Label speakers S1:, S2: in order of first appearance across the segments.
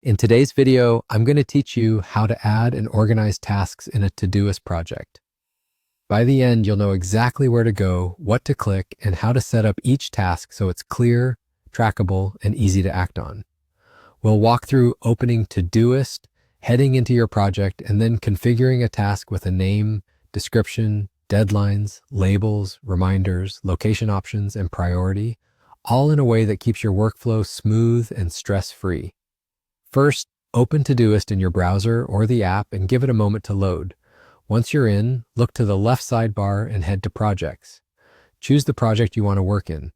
S1: In today's video, I'm going to teach you how to add and organize tasks in a Todoist project. By the end, you'll know exactly where to go, what to click, and how to set up each task so it's clear, trackable, and easy to act on. We'll walk through opening Todoist, heading into your project, and then configuring a task with a name, description, deadlines, labels, reminders, location options, and priority, all in a way that keeps your workflow smooth and stress-free. First, open Todoist in your browser or the app and give it a moment to load. Once you're in, look to the left sidebar and head to Projects. Choose the project you want to work in.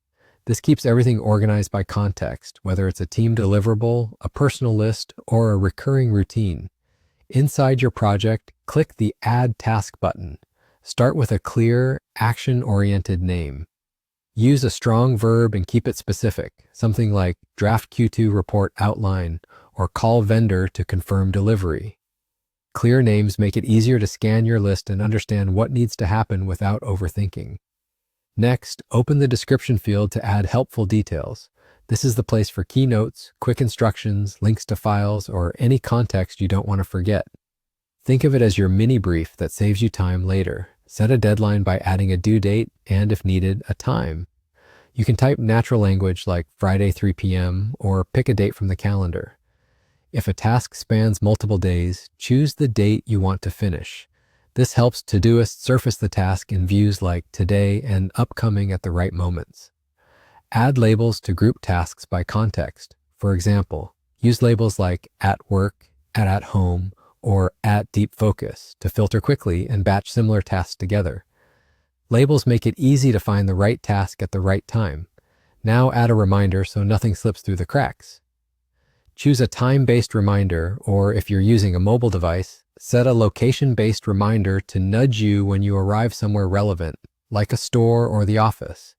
S1: This keeps everything organized by context, whether it's a team deliverable, a personal list, or a recurring routine. Inside your project, click the Add Task button. Start with a clear, action-oriented name. Use a strong verb and keep it specific, something like Draft Q2 Report Outline or Call Vendor to confirm delivery. Clear names make it easier to scan your list and understand what needs to happen without overthinking. Next, open the description field to add helpful details. This is the place for keynotes, quick instructions, links to files, or any context you don't want to forget. Think of it as your mini brief that saves you time later. Set a deadline by adding a due date and, if needed, a time. You can type natural language like Friday 3 p.m. or pick a date from the calendar. If a task spans multiple days, choose the date you want to finish. This helps Todoist surface the task in views like today and upcoming at the right moments. Add labels to group tasks by context. For example, use labels like at work, at home, or at deep focus to filter quickly and batch similar tasks together. Labels make it easy to find the right task at the right time. Now add a reminder so nothing slips through the cracks. Choose a time-based reminder, or if you're using a mobile device, set a location-based reminder to nudge you when you arrive somewhere relevant, like a store or the office.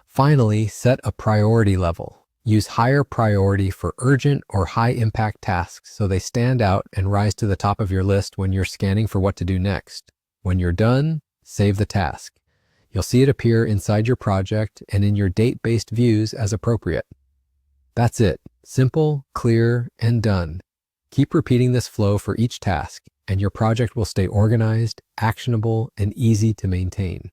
S1: Finally, set a priority level. Use higher priority for urgent or high-impact tasks so they stand out and rise to the top of your list when you're scanning for what to do next. When you're done, save the task. You'll see it appear inside your project and in your date-based views as appropriate. That's it. Simple, clear, and done. Keep repeating this flow for each task, and your project will stay organized, actionable, and easy to maintain.